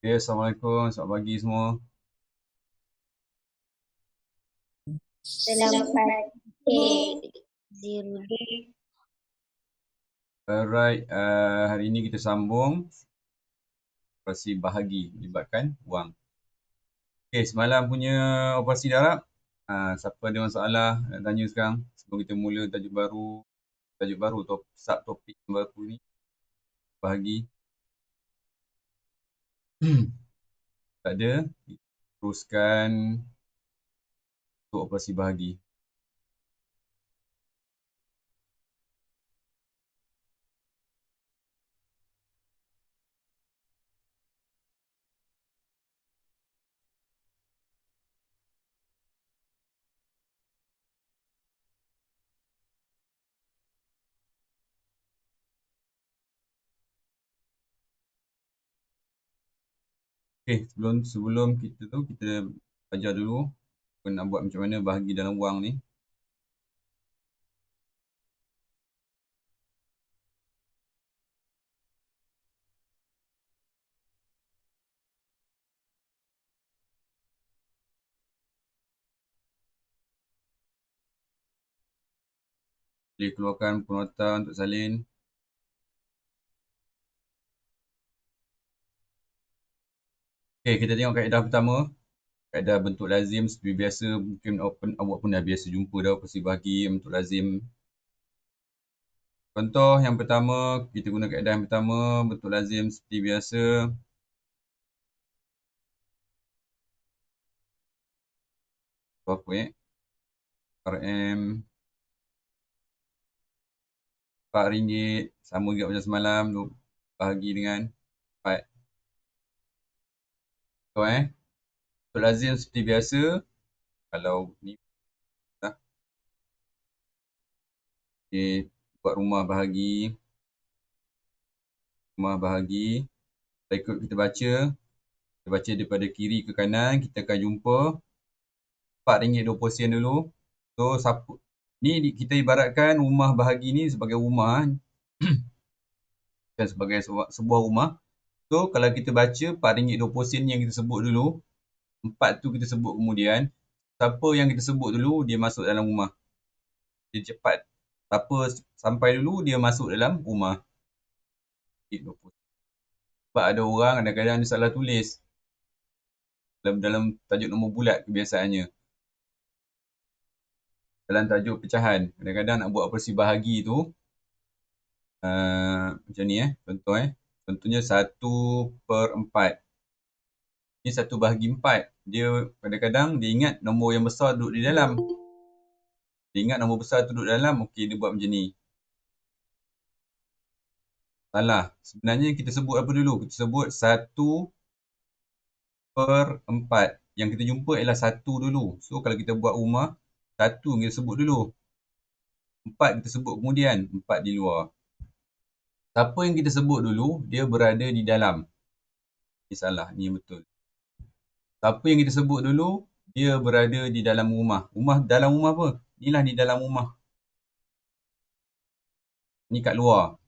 Okay, Assalamualaikum. Selamat pagi semua. Selamat pagi, Zildi. Alright, hari ini kita sambung operasi bahagi melibatkan wang. Okay, semalam punya operasi darab. Siapa ada masalah nak tanya sekarang? Sebelum kita mula tajuk baru atau subtopik baru ni, bahagi. Tak ada, teruskan untuk operasi bahagi. Okay, sebelum kita ajar dulu apa nak buat macam mana bahagi dalam wang ni. Boleh keluarkan penguatan untuk salin. Okay, kita tengok kaedah pertama. Kaedah bentuk lazim seperti biasa, mungkin awak pun dah biasa jumpa dah operasi bahagi bentuk lazim. Contoh yang pertama, kita guna kaedah yang pertama, bentuk lazim seperti biasa. Berapa RM RM4, sama juga macam semalam, bahagi dengan 4. So, bentuk lazim seperti biasa, kalau ni lah, okay, buat rumah bahagi, ikut kita baca daripada kiri ke kanan, kita akan jumpa RM4.20 dulu. So, ni kita ibaratkan rumah bahagi ni sebagai rumah dan sebagai sebuah rumah. So, kalau kita baca RM4.20 yang kita sebut dulu, 4 tu kita sebut kemudian, siapa yang kita sebut dulu, dia masuk dalam rumah. Dia cepat. Siapa sampai dulu, dia masuk dalam rumah. Sebab ada orang kadang-kadang dia salah tulis dalam tajuk nombor bulat kebiasaannya. Dalam tajuk pecahan. Kadang-kadang nak buat operasi bahagi tu, macam ni contoh contohnya 1/4. Ni 1/4. Dia kadang-kadang dia ingat nombor yang besar duduk di dalam. Dia ingat nombor besar tu duduk dalam, okey dia buat macam ni. Salah. Sebenarnya kita sebut apa dulu? Kita sebut 1/4. Yang kita jumpa ialah 1 dulu. So kalau kita buat rumah, 1 kita sebut dulu. 4 kita sebut kemudian. 4 di luar. Siapa yang kita sebut dulu, dia berada di dalam. Ini salah, ni yang betul. Siapa yang kita sebut dulu, dia berada di dalam rumah. Dalam rumah apa? Inilah di dalam rumah. Ni kat luar.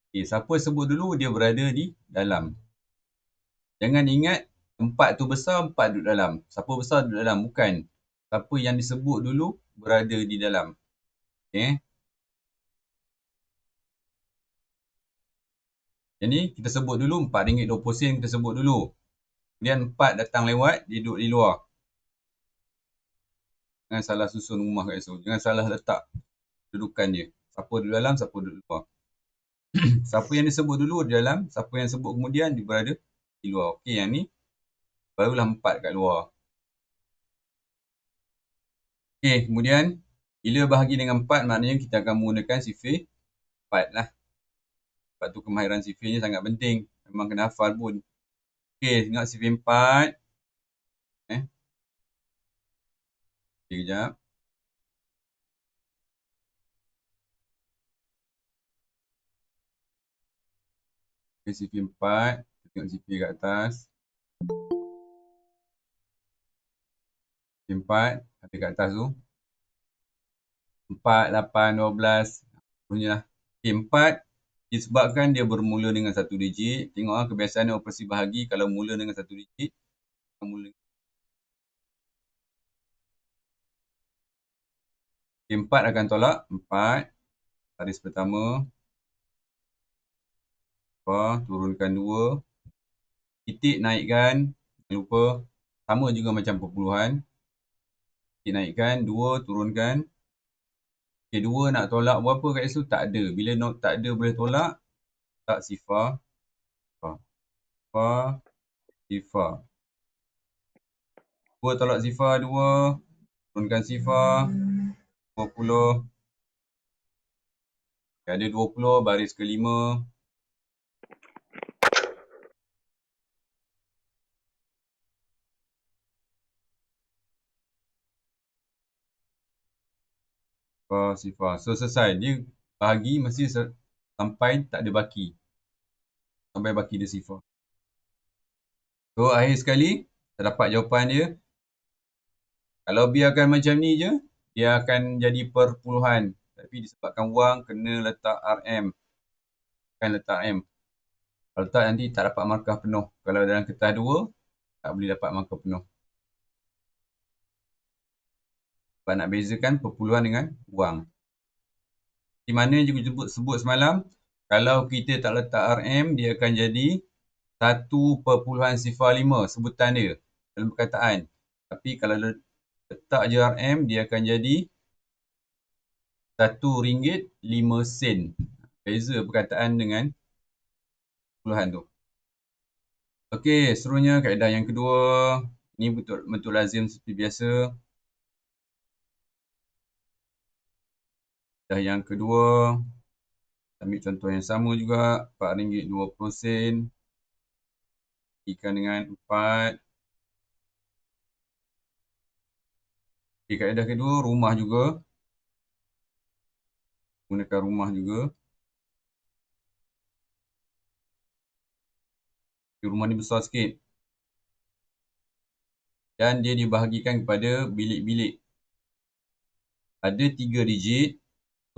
Okay, siapa sebut dulu, dia berada di dalam. Jangan ingat 4 tu besar, 4 duduk dalam. Siapa besar duduk dalam? Bukan. Siapa yang disebut dulu, berada di dalam. Okay. Jadi, kita sebut dulu RM4.20 kita sebut dulu. Kemudian 4 datang lewat, dia duduk di luar. Jangan salah susun rumah kat situ. Jangan salah letak dudukan dia. Siapa duduk dalam, siapa duduk luar. Siapa yang disebut dulu di dalam, siapa yang sebut kemudian dia berada di luar. Okey, yang ni barulah 4 kat luar. Okey, kemudian bila bahagi dengan 4 maknanya kita akan menggunakan sifir 4 lah. Sebab tu kemahiran sifir ni sangat penting. Memang kena hafal pun. Okey, tengok sifir 4. Okey, kejap. Okey, sifir 4. Tengok sifir kat atas. Sifir 4. Ada kat atas tu. 4, 8, 12. Punya lah. Okey, 4. Disebabkan dia bermula dengan satu digit. Tengok kebiasaan operasi bahagi kalau mula dengan satu digit. Mula. Okay, 4 akan tolak. 4. Baris pertama. Turunkan 2. Titik naikkan. Jangan lupa. Sama juga macam perpuluhan. Titik naikkan. 2. Turunkan. Okay, 2 nak tolak berapa kat situ? Tak ada. Bila tak ada boleh tolak. Tak sifar. Sifar. 2 tolak sifar 2. Turunkan sifar. 20. Okay, ada 20. Baris ke-5. Sifar. So selesai. Dia bahagi mesti sampai tak ada baki. Sampai baki dia sifar. So akhir sekali, kita dapat jawapan dia. Kalau biarkan macam ni je, dia akan jadi perpuluhan. Tapi disebabkan wang kena letak RM. Kan letak M. Kalau letak nanti tak dapat markah penuh. Kalau dalam kertas 2, tak boleh dapat markah penuh. Sebab nak bezakan perpuluhan dengan wang. Di mana juga sebut semalam, kalau kita tak letak RM, dia akan jadi 1.05 sebutan dia dalam perkataan. Tapi kalau letak je RM, dia akan jadi RM1.05. Beza perkataan dengan puluhan tu. Okey, seterusnya kaedah yang kedua. Ini bentuk lazim seperti biasa. Kaedah yang kedua. Ambil contoh yang sama juga. RM4.20. Ikan dengan 4. Okay, kaedah kedua, rumah juga. Gunakan rumah juga. Okay, rumah ni besar sikit. Dan dia dibahagikan kepada bilik-bilik. Ada 3 digit.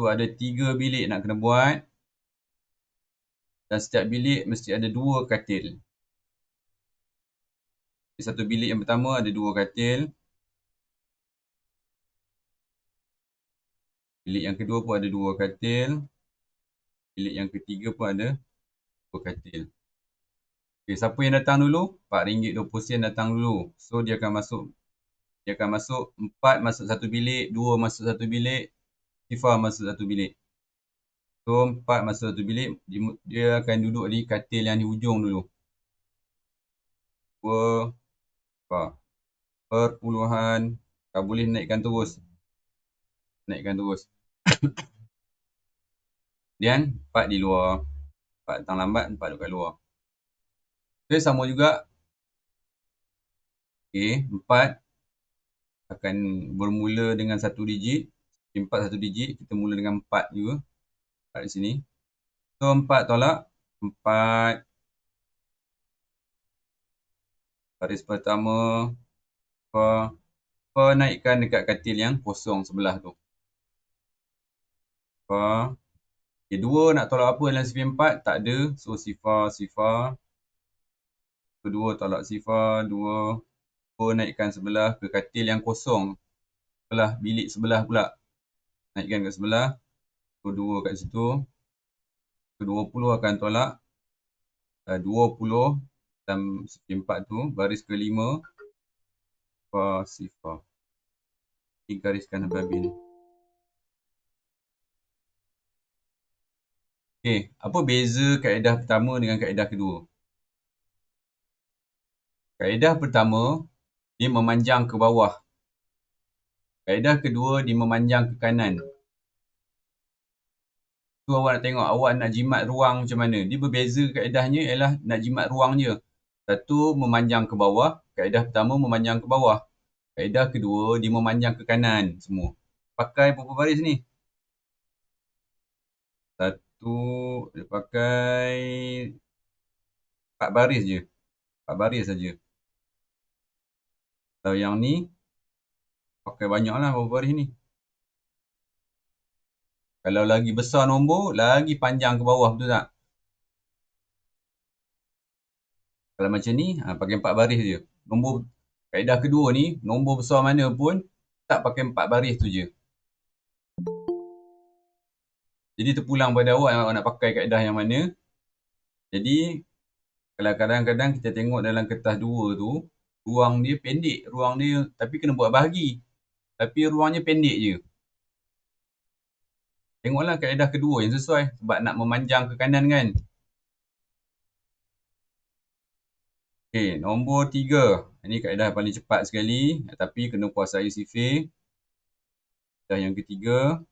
So, ada 3 bilik nak kena buat. Dan setiap bilik mesti ada 2 katil. Satu bilik yang pertama ada 2 katil. Bilik yang kedua pun ada 2 katil. Bilik yang ketiga pun ada 2 katil. Okay, siapa yang datang dulu? RM4.20 datang dulu. So, dia akan masuk 4 masuk satu bilik, 2 masuk satu bilik, sifar masuk satu bilik. So, 4 masuk satu bilik, dia akan duduk di katil yang di hujung dulu. 2, perpuluhan. Kau boleh naikkan terus. Naikkan terus. Kemudian, 4 di luar. 4 datang lambat, 4 duduk kat luar. Okay, sama juga. Okay, 4 akan bermula dengan satu digit. 4 satu digit, kita mula dengan 4 juga. 4 di sini. So, 4 tolak. 4. Baris pertama. Naikkan dekat katil yang kosong sebelah tu. Okay, 2 nak tolak apa dalam sifar 4? Tak ada. So, sifar. Kedua tolak sifar. 2. Naikkan sebelah ke katil yang kosong. Bilik sebelah pula. Naikkan kat sebelah. So, 2 kat situ. So, 20 akan tolak. 20 dalam sifar 4 tu. Baris ke-5. Sifar. Ini gariskan habis-habis ni. Okay, apa beza kaedah pertama dengan kaedah kedua? Kaedah pertama, dia memanjang ke bawah. Kaedah kedua, dia memanjang ke kanan. Tu awak nak tengok, awak nak jimat ruang macam mana. Dia berbeza kaedahnya ialah nak jimat ruang je. Satu memanjang ke bawah, kaedah pertama memanjang ke bawah. Kaedah kedua, dia memanjang ke kanan semua. Pakai berapa baris ni? Satu, dia pakai 4 baris je. 4 baris saja. Kalau yang ni, pakai banyak lah berapa baris ni. Kalau lagi besar nombor, lagi panjang ke bawah, betul tak? Kalau macam ni, pakai 4 baris je. Nombor kaedah kedua ni, nombor besar mana pun, tak pakai 4 baris tu je. Jadi terpulang pada awak nak pakai kaedah yang mana. Jadi, kalau kadang-kadang kita tengok dalam kertas 2 tu, ruang dia pendek. Ruang dia, tapi kena buat bahagi. Tapi ruangnya pendek je. Tengoklah kaedah kedua yang sesuai. Sebab nak memanjang ke kanan kan. Okey, nombor 3. Ini kaedah paling cepat sekali. Tapi kena kuasai sifir. Kaedah yang ketiga.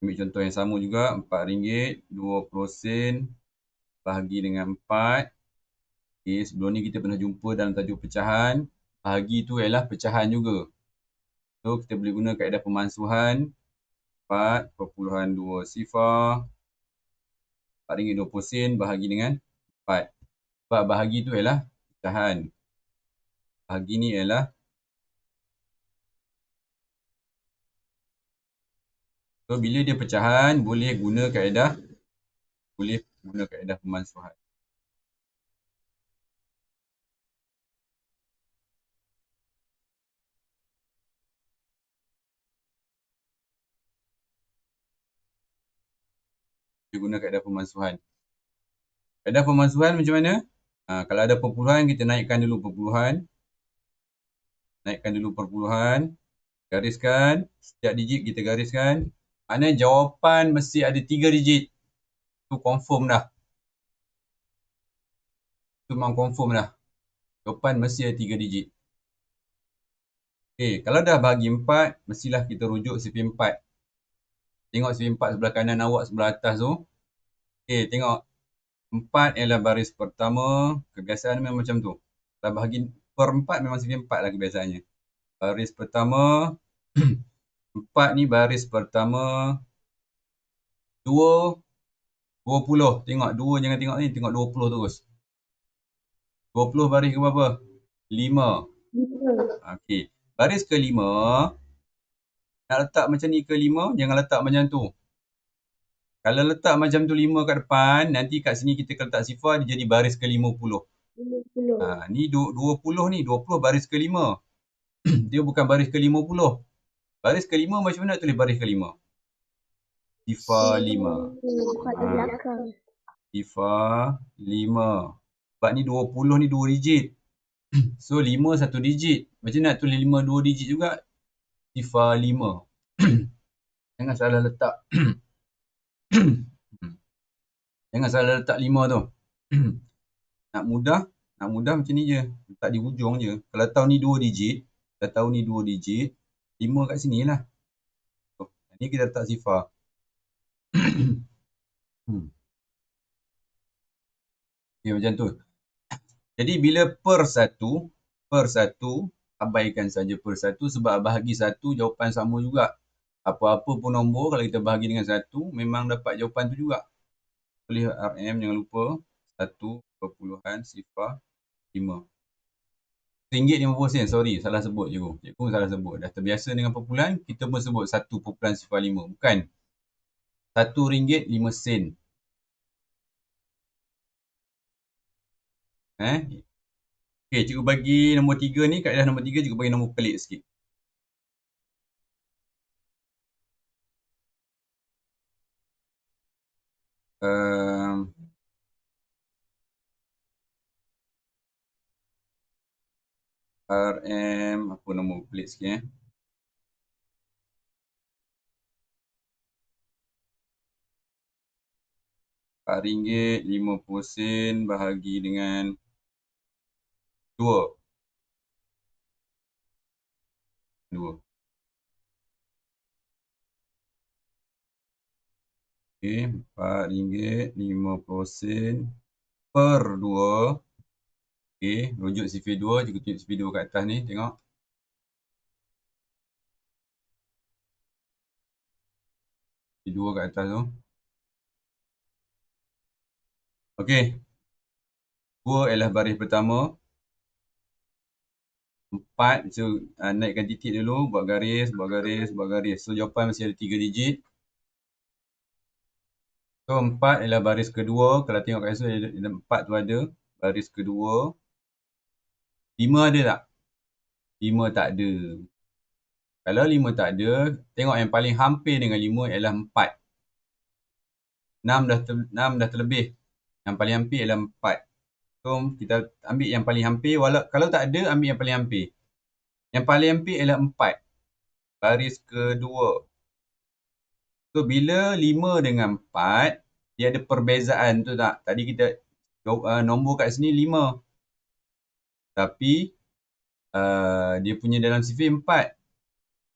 Ambil contoh yang sama juga. RM4, 20 sen. Bahagi dengan 4. Okey, sebelum ni kita pernah jumpa dalam tajuk pecahan. Bahagi tu ialah pecahan juga. So, kita boleh guna kaedah pemansuhan. 4.2 sifar. RM4, 20 sen bahagi dengan 4. Sebab bahagi tu ialah pecahan. Bahagi ni ialah so, bila dia pecahan, boleh guna kaedah pemansuhan. Dia guna kaedah pemansuhan. Kaedah pemansuhan macam mana? Kalau ada perpuluhan, kita naikkan dulu perpuluhan. Naikkan dulu perpuluhan. Gariskan. Setiap digit kita gariskan. Maknanya jawapan mesti ada 3 digit. Itu confirm dah. Itu memang confirm dah. Jawapan mesti ada 3 digit. Okay, kalau dah bahagi 4, mestilah kita rujuk sifir 4. Tengok sifir 4 sebelah kanan awak, sebelah atas tu. Okay, tengok. 4 ialah baris pertama. Kebiasaan memang macam tu. Kalau bahagi per 4, memang sifir 4 lah kebiasaannya. Baris pertama. 4 ni baris pertama. 2, 20. Tengok 2 jangan tengok ni. Tengok 20 terus. 20 baris ke berapa? 5. Okey. Baris ke-5. Nak letak macam ni ke-5. Jangan letak macam tu. Kalau letak macam tu 5 kat depan. Nanti kat sini kita letak sifar. Dia jadi baris ke-50. Ni 20 ni. 20 baris ke-5. Dia bukan baris ke-50. Baris ke-5 macam mana nak tulis baris ke-5? Sifar 5. Sifar 5. Sebab ni 20 ni 2 digit. So 5 1 digit. Macam nak tulis 5 2 digit juga? Sifar 5. Jangan salah letak. Jangan salah letak 5 tu. Nak mudah macam ni je. Letak di hujung je. Kalau tahu ni 2 digit. Dah tahu ni 2 digit. 5 kat sini lah. Ni kita letak sifar. Okay, macam tu. Jadi bila per 1, abaikan saja per 1 sebab bahagi 1 jawapan sama juga. Apa-apa pun nombor kalau kita bahagi dengan 1 memang dapat jawapan tu juga. Boleh RM jangan lupa 1.05. RM1.50. Sorry, salah sebut cikgu. Cikgu salah sebut. Dah terbiasa dengan perpuluhan, kita pun sebut 1.05. Bukan. RM1.05. Okey, cikgu bagi nombor 3 ni, kaedah nombor 3 cikgu bagi nombor pelik sikit. RM, apa nombor pelik sikit RM4.50 bahagi dengan 2. Okey, RM4.50 per 2. Okey, rujuk sifir 2. Cikgu tunjuk sifir 2 kat atas ni. Tengok. Sifir 2 kat atas tu. Okey. 2 ialah baris pertama. 4. So, naikkan titik dulu. Buat garis, buat garis, buat garis. So, jawapan masih ada 3 digit. So, 4 ialah baris kedua. Kalau tengok kat situ, 4 tu ada. Baris kedua. 5 ada tak? 5 tak ada. Kalau 5 tak ada, tengok yang paling hampir dengan 5 ialah 4. 6 dah terlebih. Yang paling hampir ialah 4. So, kita ambil yang paling hampir. Kalau tak ada, ambil yang paling hampir. Yang paling hampir ialah 4. Baris kedua. So, bila 5 dengan 4, dia ada perbezaan tu tak? Tadi kita nombor kat sini 5. Tapi, dia punya dalam sifir 4.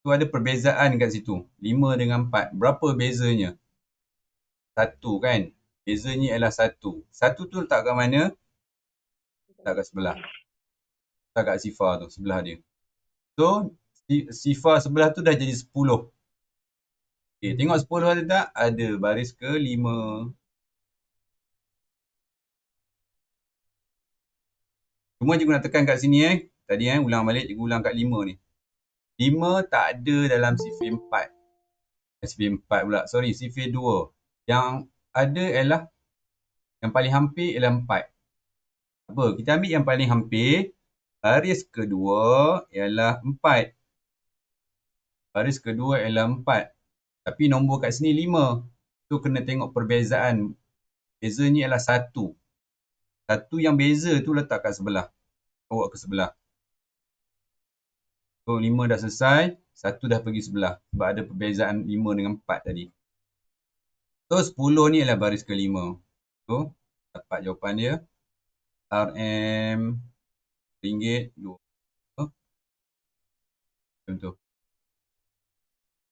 So, ada perbezaan kat situ. 5 dengan 4. Berapa bezanya? 1 kan? Bezanya ialah 1. 1 tu letak kat mana? Letak kat sebelah. Letak kat sifar tu, sebelah dia. So, sifar sebelah tu dah jadi 10. Okay, tengok 10 ada tak? Ada. Baris ke-5. Cuma cikgu nak tekan kat sini Tadi ulang balik, cikgu ulang kat 5 ni. 5 tak ada dalam sifir 4. Sifir 4 pula. Sorry, sifir 2. Yang ada ialah yang paling hampir ialah 4. Apa? Kita ambil yang paling hampir. Baris kedua ialah 4. Baris kedua ialah 4. Tapi nombor kat sini 5. Tu kena tengok perbezaan. Bezanya ialah 1. 1 yang beza tu letak kat sebelah. Bawa ke sebelah. So 5 dah selesai. 1 dah pergi sebelah. Sebab ada perbezaan 5 dengan 4 tadi. So 10 ni ialah baris ke-5. So dapat jawapan dia. RM RM2. Macam tu.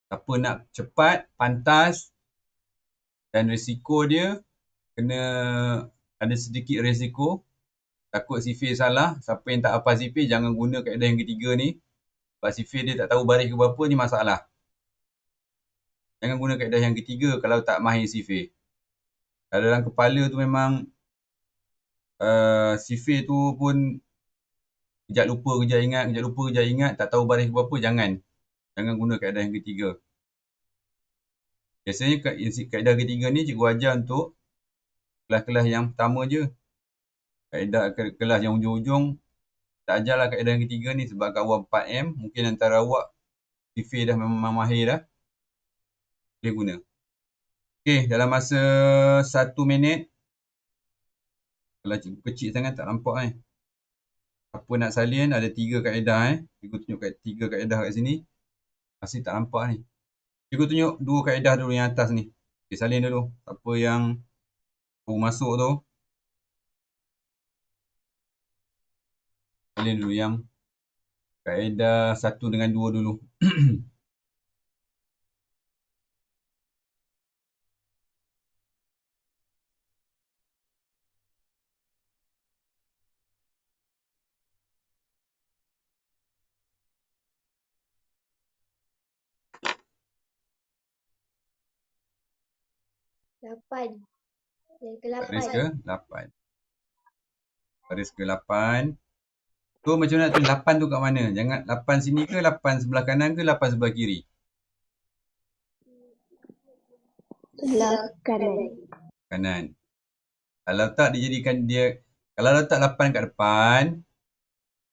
Siapa nak cepat, pantas dan risiko dia kena ada sedikit risiko. Takut sifir salah. Siapa yang tak hafal sifir jangan guna kaedah yang ketiga ni. Sebab sifir dia tak tahu baris ke berapa ni masalah. Jangan guna kaedah yang ketiga kalau tak mahir sifir. Kalau dalam kepala tu memang sifir tu pun kejap lupa, kejap ingat, kejap lupa, kejap ingat, tak tahu baris ke berapa, jangan. Jangan guna kaedah yang ketiga. Biasanya kaedah ketiga ni cikgu ajar untuk kelas-kelas yang pertama je. Kaedah kelas yang ujung-ujung, tak ajarlah kaedah yang ketiga ni sebab kat awal 4M, mungkin antara awak sifir dah memang mahir dah. Boleh guna. Okey, dalam masa 1 minit. Kalau cikgu kecil sangat tak nampak Apa nak salin, ada 3 kaedah Cikgu tunjuk 3 kaedah kat sini. Masih tak nampak ni. Cikgu tunjuk 2 kaedah dulu yang atas ni. Okay, salin dulu. Apa yang baru masuk tu. Salin dulu yang kaedah 1 dengan 2 dulu. Lapan. Yang Baris ke-8. ke-8. Baris ke-8. So macam mana nak tulis 8 tu kat mana? Jangan 8 sini ke, 8 sebelah kanan ke, 8 sebelah kiri? Sebelah kanan. Kanan. Kalau tak dia jadikan dia, kalau letak 8 kat depan,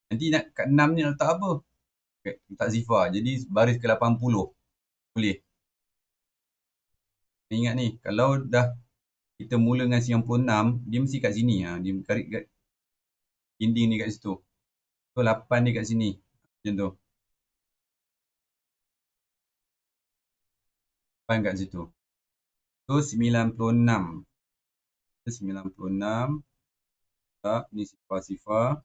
nanti nak kat 6 ni letak apa? Letak zifar. Jadi baris ke-80. Boleh. Ingat ni, kalau dah kita mula dengan 96, dia mesti kat sini. Dia garis kat dinding ni kat situ. So 8 ni kat sini. Macam tu. 8 kat situ. So 96. 96. Tak, ni sifar-sifar.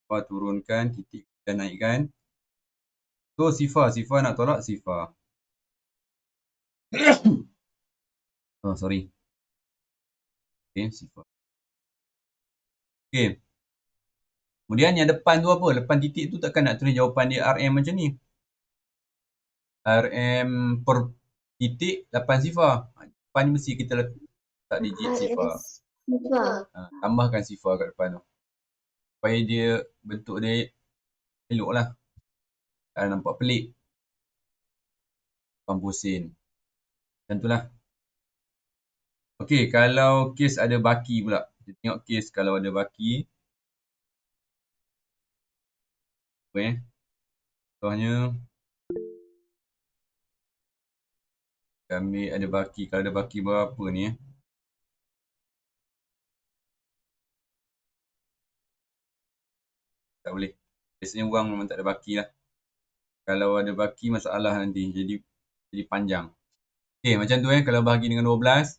Sifar turunkan, titik kita naikkan. So sifar nak tolak sifar. Oh, sorry. Okay, sifar. Okay. Kemudian yang depan tu apa? Depan titik tu takkan nak tulis jawapan dia RM macam ni. RM per titik 8 sifar. Depan ni mesti kita letak digit sifar. Tambahkan sifar kat depan tu. Supaya dia bentuk dia elok lah. Tak nampak pelik. 80 sen. Macam tu lah. Okey, kalau kes ada baki pula. Kita tengok kes kalau ada baki. Apa contohnya, kita ambil ada baki. Kalau ada baki berapa ni Tak boleh. Biasanya wang memang tak ada baki lah. Kalau ada baki masalah nanti. Jadi panjang. Okey, macam tu kalau bahagi dengan 12.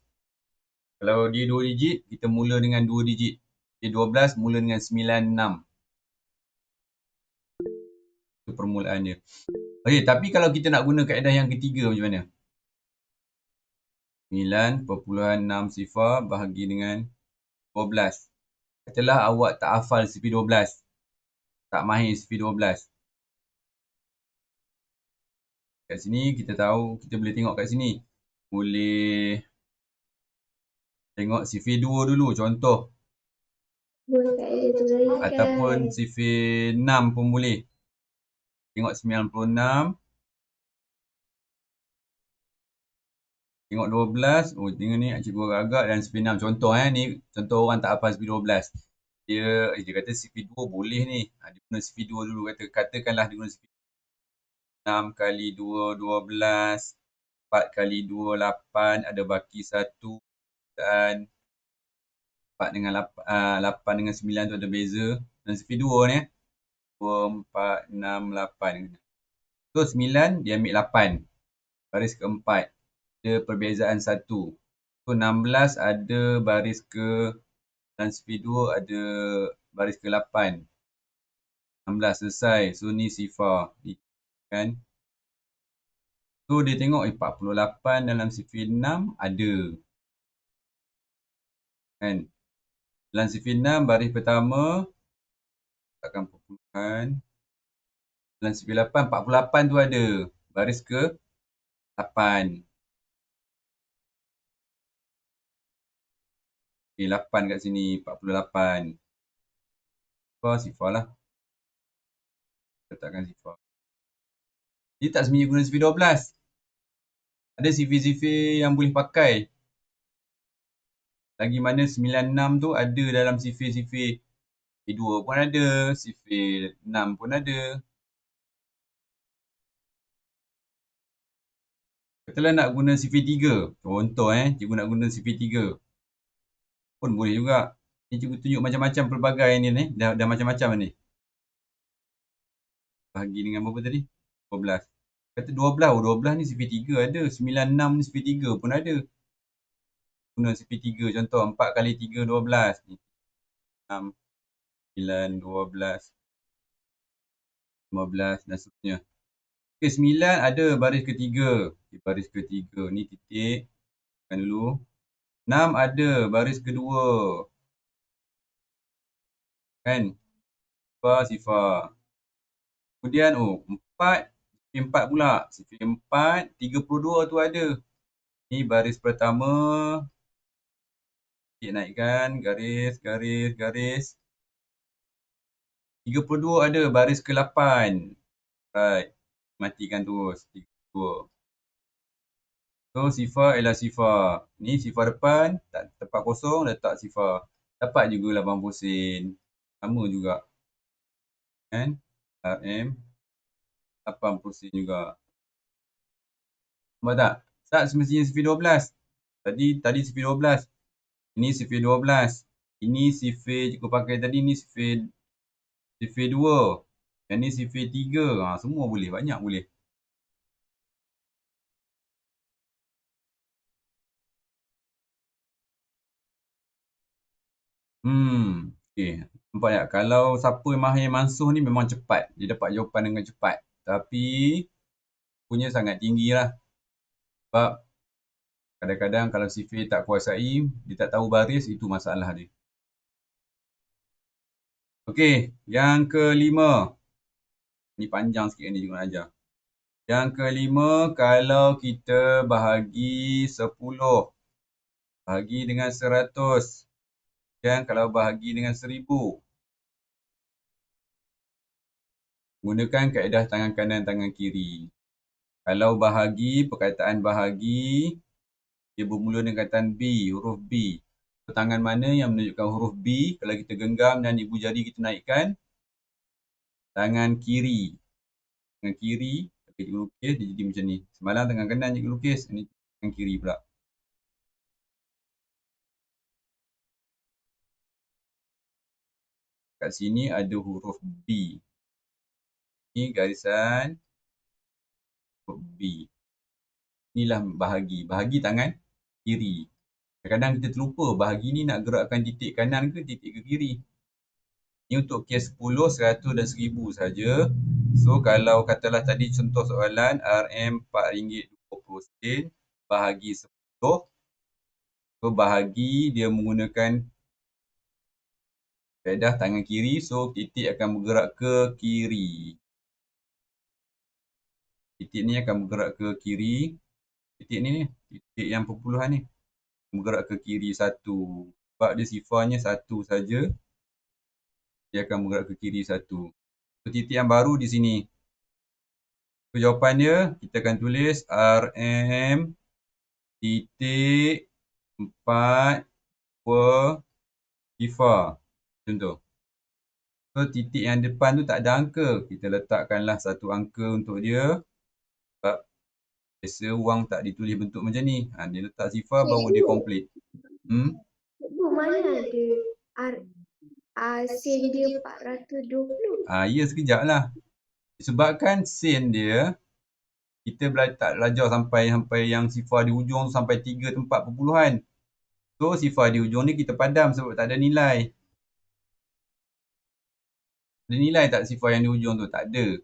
Kalau dia 2 digit, kita mula dengan 2 digit. Dia 12 mula dengan 96. Itu permulaan dia. Okey, tapi kalau kita nak guna kaedah yang ketiga macam mana? 9.60 bahagi dengan 12. Katalah awak tak hafal CP12. Tak mahir CP12. Kat sini kita tahu, kita boleh tengok kat sini. Boleh tengok CV2 dulu contoh. Buat kaedah tu lagi kan. Ataupun CV6 pun boleh. Tengok 96. Tengok 12. Oh, tengok ni cikgu agak-agak dan CV6. Contoh ni. Contoh orang tak hafal CV12. Dia kata CV2 boleh ni. Dia guna CV2 dulu. Katakanlah dia guna CV2. 6 kali 2, 12. 4 kali 2, 8. Ada baki 1. Dan 4 dengan 8 dengan 9 tu ada beza. Dan CV2 ni 2, 4, 6, 8. So 9 dia ambil 8. Baris keempat. Ada perbezaan 1. So 16 ada baris ke dan CV2 ada baris ke 8. 16 selesai. So ni sifar. Kan? So dia tengok 48 dalam CV6 ada. Kan? Dalam CV6 baris pertama takkan perpuluhan. Dalam CV8 48 tu ada. Baris ke 8. Okay, 8 kat sini. 48. Sifar lah. Letakkan sifar. Dia tak sebenarnya guna CV12. Ada CV-CV yang boleh pakai. Lagi mana 96 tu ada dalam CV-CV CV2 pun ada. CV6 pun ada. Katalah nak guna CV3. Contoh cikgu nak guna CV3. Pun boleh juga. Ni cikgu tunjuk macam-macam pelbagai ni. Dah macam-macam ni. Bahagi dengan berapa tadi? 12. Kata 12. Oh 12 ni CV3 ada. 96 ni CV3 pun ada. Guna CV3 contoh 4 kali 3, 12. 6, 9, 12, 15 dan seterusnya. Okey, 9 ada baris ketiga. Okay, baris ketiga ni titik. Tekan dulu. 6 ada baris kedua. Kan? Sifar. Kemudian 4. CV4 pula. CV4, 32 tu ada. Ni baris pertama. Titik naikkan. Garis, garis, garis. 32 ada baris ke-8. Right. Matikan terus. 32. So, sifar ialah sifar. Ni sifar depan. Tempat kosong. Letak sifar. Dapat juga 80 sen. Sama juga. Kan? RM. 80 sen juga. Nampak tak? Tak semestinya CV12. Tadi CV12. Ini CV12. Ini CV cikgu pakai tadi. Ni CV2. Yang ni CV3. Semua boleh. Banyak boleh. Okay. Nampak tak? Kalau siapa yang mahir mansuh ni memang cepat. Dia dapat jawapan dengan cepat. Tapi punya sangat tinggi lah. Sebab kadang-kadang kalau CV tak kuasai, dia tak tahu baris, itu masalah dia. Okey, yang kelima. Ni panjang sikit ni cikgu nak ajar. Yang kelima, kalau kita bahagi 10. Bahagi dengan 100. Dan kalau bahagi dengan 1000. Gunakan kaedah tangan kanan, tangan kiri. Kalau bahagi, perkataan bahagi, dia bermula dengan kataan B, huruf B. Tangan mana yang menunjukkan huruf B, kalau kita genggam dan ibu jari kita naikkan, tangan kiri. Tangan kiri, kalau cikgu lukis, dia jadi macam ni. Semalam tangan kanan cikgu lukis, ini tangan kiri pula. Kat sini ada huruf B. Ini garisan huruf B. Inilah bahagi. Bahagi tangan kiri. Kadang-kadang kita terlupa bahagi ni nak gerakkan titik kanan ke titik ke kiri. Ini untuk kes 10, 100 dan 1000 saja. So kalau katalah tadi contoh soalan RM4.20 bahagi 10. So bahagi dia menggunakan kaedah tangan kiri. So titik akan bergerak ke kiri. Titik ni akan bergerak ke kiri. Titik ni, titik yang perpuluhan ni. Bergerak ke kiri 1. Sebab dia sifarnya 1 saja. Dia akan bergerak ke kiri 1. So titik yang baru di sini. So jawapan dia, kita akan tulis RM titik 4 2 sifar. Contoh. So titik yang depan tu tak ada angka. Kita letakkanlah satu angka untuk dia. Sebab biasa wang tak ditulis bentuk macam ni. Dia letak sifar baru dia komplit. Cikgu, mana ada sen dia 420? Ya, sekejap lah. Sebabkan sen dia, kita tak belajar sampai yang sifar di hujung tu sampai 3 tempat perpuluhan. So sifar di hujung ni kita padam sebab tak ada nilai. Ada nilai tak sifar yang di hujung tu? Tak ada.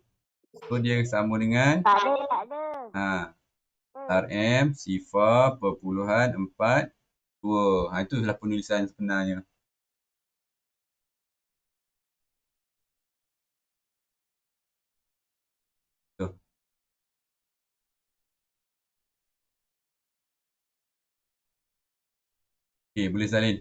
So dia sama dengan Tak ada. RM sifar perpuluhan 42. Itulah penulisan sebenarnya. Tuh. Okey, boleh salin.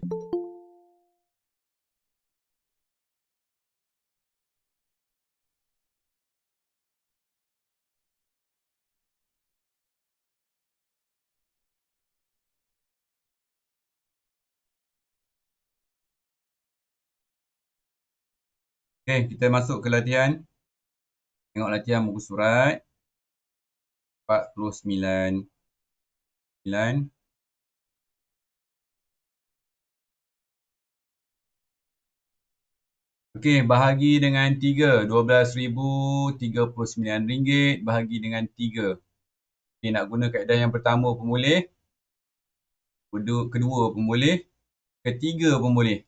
Okey, kita masuk ke latihan. Tengok latihan muka surat 49. Okey, bahagi dengan 3. RM12,039 bahagi dengan 3. Okey, nak guna kaedah yang pertama pun boleh. Kedua pun boleh. Ketiga pun boleh.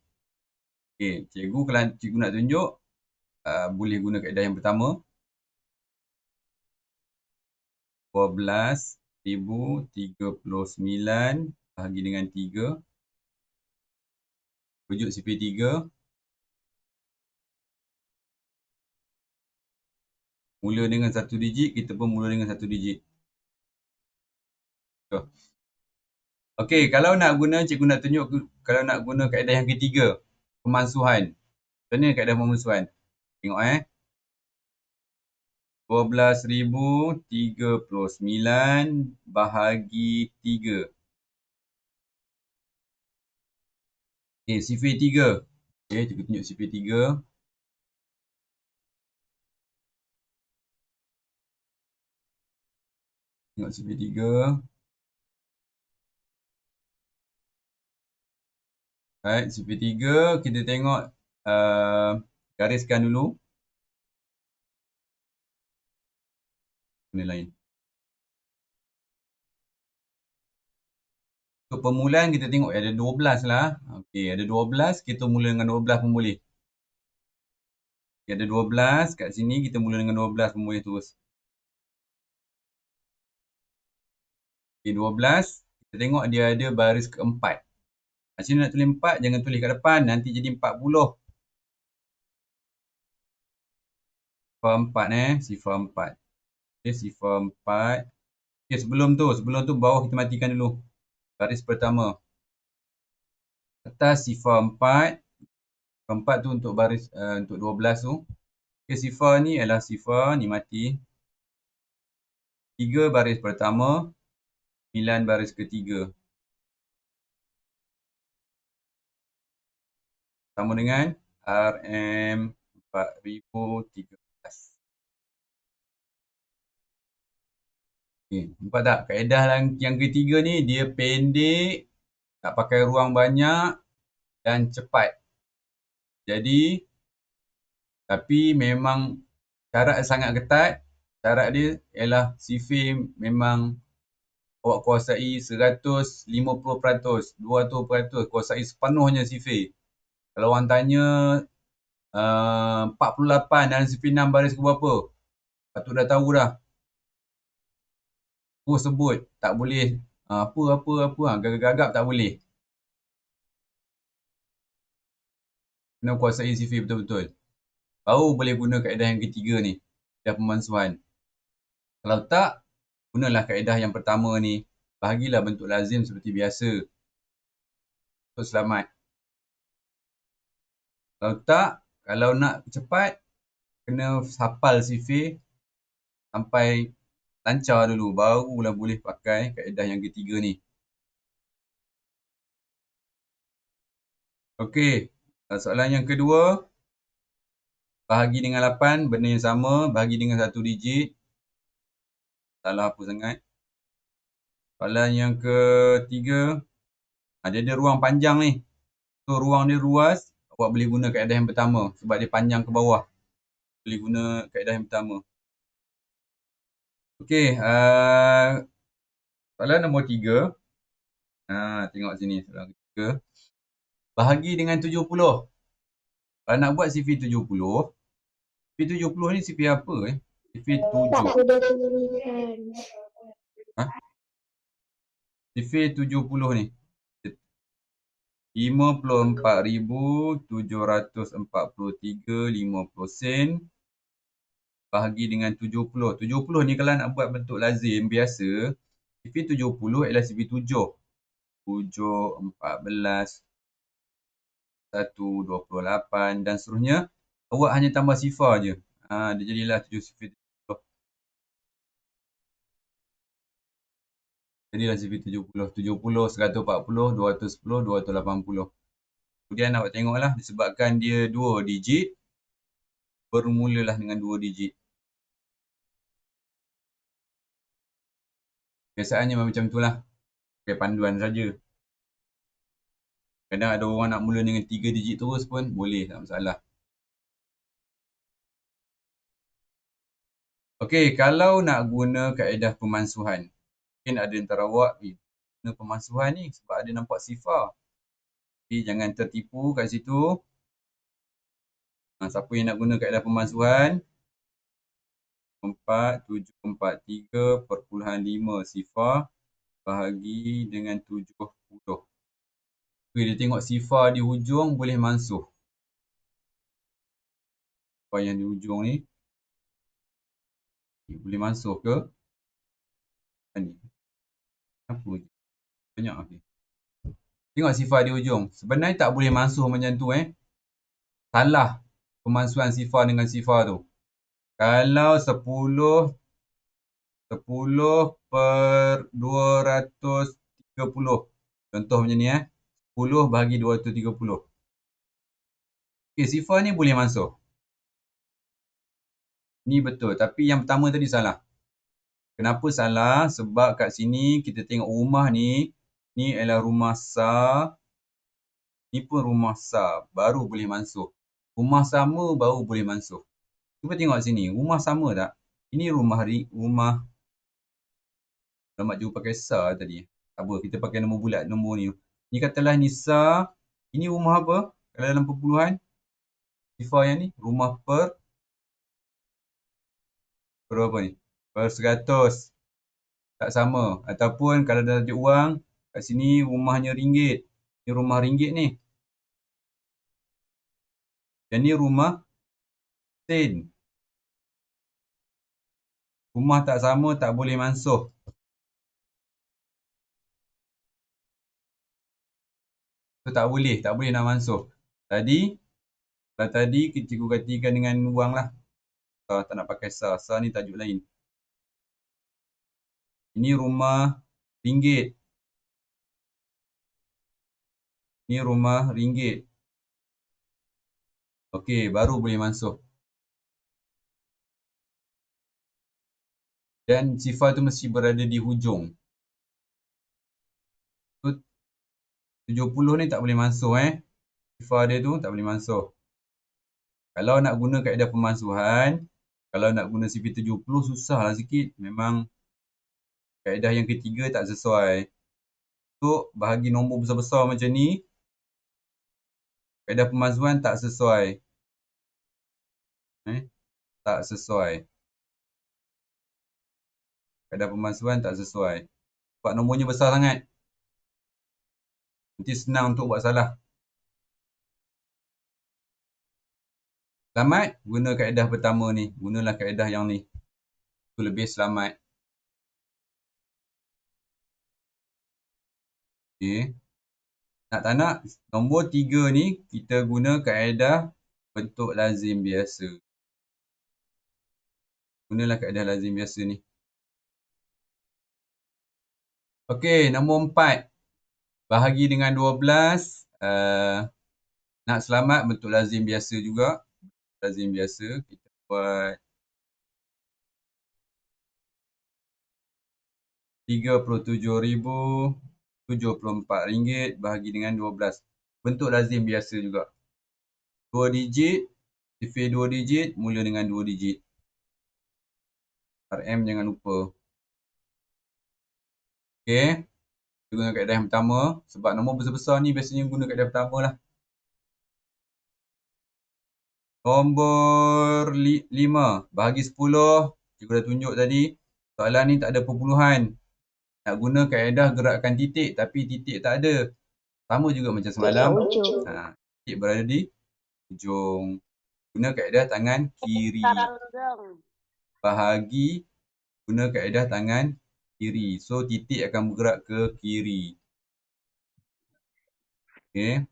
Okey, cikgu kalau cikgu nak tunjuk, boleh guna kaedah yang pertama. 12,039 bahagi dengan 3. Rujuk CP3. Mula dengan 1 digit, kita pun mula dengan 1 digit. Okey, kalau nak guna, cikgu nak tunjuk kalau nak guna kaedah yang ketiga, pemansuhan. Macam mana kaedah pemansuhan? Tengok 12,039 bahagi 3. Okey, sifir 3. Okey, cikgu tunjuk sifir 3. Tengok sifir 3. Right, sifir 3. Kita tengok gariskan dulu. Benda lain. Untuk permulaan kita tengok ada 12 lah. Okey, ada 12. Kita mula dengan 12 pun boleh. Okay, ada 12 kat sini. Kita mula dengan 12 pun boleh terus. Okey, 12. Kita tengok dia ada baris keempat. Kat sini nak tulis 4. Jangan tulis kat depan. Nanti jadi 40. Sifar 4 Sifar 4. Okey, sifar 4. Okey, sebelum tu bawah kita matikan dulu. Baris pertama. Atas sifar 4. 4 tu untuk baris untuk 12 tu. Okay, sifar ni adalah sifar ni mati. 3 baris pertama, 9 baris ketiga. Sama dengan RM4013. Okay, nampak tak? Kaedah yang ketiga ni dia pendek, tak pakai ruang banyak dan cepat. Jadi, tapi memang syarat sangat ketat. Syarat dia ialah sifir memang awak kuasai 150%, 200%, kuasai sepenuhnya sifir. Kalau orang tanya 48 dan sifir 6 baris ke berapa, patut dah tahu dah. Terus sebut, tak boleh gagap-gagap tak boleh. Kena kuasai sifir betul-betul. Baru boleh guna kaedah yang ketiga ni, kaedah pemansuhan. Kalau tak, gunalah kaedah yang pertama ni. Bahagilah bentuk lazim seperti biasa. Untuk selamat. Kalau tak, kalau nak cepat, kena hafal sifir sampai lancar dulu. Barulah boleh pakai kaedah yang ketiga ni. Okey, soalan yang kedua. Bahagi dengan 8, benda yang sama. Bahagi dengan 1 digit. Salah apa sangat. Soalan yang ketiga. Dia ada ruang panjang ni. So, ruang dia luas. Awak boleh guna kaedah yang pertama. Sebab dia panjang ke bawah. Boleh guna kaedah yang pertama. Okey. Soalan nombor 3. Tengok sini. Soalan ketiga. Bahagi dengan 70. Kalau nak buat sifir 70. Sifir 70 ni sifir apa? Sifir 7. Tak sudah tulisan. Sifir 70 ni. 54,743.50 sen. Bahagi dengan 70. 70 ni kalau nak buat bentuk lazim biasa. Sifir 70 ialah sifir 7. 7, 14, 1, 28 dan seterusnya. Awak hanya tambah sifar je. Dia jadilah 7 sifir 70. Jadilah sifir 70. 70, 140, 210, 280. Kemudian awak tengoklah disebabkan dia 2 digit. Bermulalah dengan 2 digit. Biasaannya macam itulah. Pakai panduan saja. Kadang ada orang nak mula dengan 3 digit terus pun boleh, tak masalah. Okey, kalau nak guna kaedah pemansuhan. Mungkin ada antara awak guna pemansuhan ni sebab ada nampak sifar. Jadi jangan tertipu kat situ. Siapa yang nak guna kaedah pemansuhan? 4743.5 sifar bahagi dengan 70. Okay, dia tengok sifar di hujung boleh mansuh. Sifar yang di hujung ni boleh mansuh ke? Ni. Apa je? Banyak okey. Tengok sifar di hujung. Sebenarnya tak boleh mansuh macam tu Salah pemansuhan sifar dengan sifar tu. Kalau 10 per 230. Contoh macam ni 10 bahagi 230. Okey, sifar ni boleh mansuh. Ni betul. Tapi yang pertama tadi salah. Kenapa salah? Sebab kat sini kita tengok rumah ni. Ni adalah rumah sa. Ni pun rumah sa. Baru boleh mansuh. Rumah sama baru boleh mansuh. Cuba tengok sini. Rumah sama tak? Ini rumah. Selamat jumpa pakai sa tadi. Tak apa. Kita pakai nombor bulat. Nombor ni. Ni katalah ni sa. Ini rumah apa? Kalau dalam perpuluhan. Sifar yang ni. Rumah per apa ni? Per 100. Tak sama. Ataupun kalau dah ada wang. Kat sini rumahnya ringgit. Ni rumah ringgit ni. Dan ni rumah sen. Rumah tak sama tak boleh mansuh. So tak boleh nak mansuh. Tadi, kalau tadi cikgu gantikan dengan wang lah. Tak nak pakai sa. Sa ni tajuk lain. Ini rumah ringgit. Ini rumah ringgit. Okey, baru boleh masuk. Dan sifar tu mesti berada di hujung. So, 70 ni tak boleh masuk Sifar dia tu tak boleh masuk. Kalau nak guna kaedah pemansuhan, kalau nak guna CP70 susahlah sikit. Memang kaedah yang ketiga tak sesuai. Untuk bahagi nombor besar-besar macam ni, kaedah pemansuhan tak sesuai. Tak sesuai. Kaedah pemansuhan tak sesuai. Sebab nombornya besar sangat. Nanti senang untuk buat salah. Selamat, guna kaedah pertama ni. Gunalah kaedah yang ni. Itu lebih selamat. Okey. Nak tak nak, nombor 3 ni kita guna kaedah bentuk lazim biasa. Gunalah kaedah lazim biasa ni. Okey, nombor 4. Bahagi dengan 12. Nak selamat bentuk lazim biasa juga. Lazim biasa. Kita buat RM37,074 bahagi dengan 12. Bentuk lazim biasa juga. 2 digit. Sifir 2 digit. Mula dengan 2 digit. RM jangan lupa. Okey. Kita guna kaedah yang pertama. Sebab nombor besar-besar ni biasanya guna kaedah pertama lah. Nombor 5. Bahagi 10. Cikgu dah tunjuk tadi. Soalan ni tak ada perpuluhan. Nak guna kaedah gerakkan titik. Tapi titik tak ada. Sama juga macam semalam. Titik berada di hujung. Guna kaedah tangan kiri. Bahagi. Guna kaedah tangan kiri. So, titik akan bergerak ke kiri. Okey.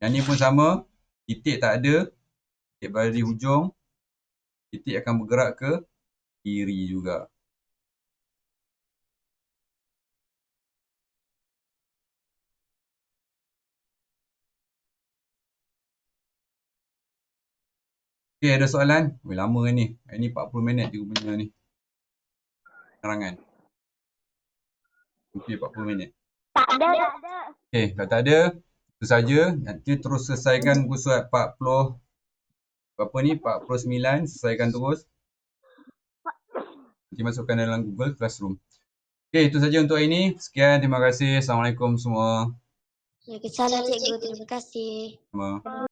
Yang ni pun sama. Titik tak ada. Titik berada di hujung. Titik akan bergerak ke kiri juga. Okey, ada soalan? Lama ni. Ini 40 minit cikgu punya ni. Penerangan. Okey, 40 minit. Tak ada. Okey, kalau tak ada, itu saja. Nanti terus selesaikan muka surat 40. Berapa ni? 49. Selesaikan terus. Nanti masukkan dalam Google Classroom. Okey, itu saja untuk hari ini. Sekian, terima kasih. Assalamualaikum semua. Waalaikumsalam cikgu, terima kasih. Sama.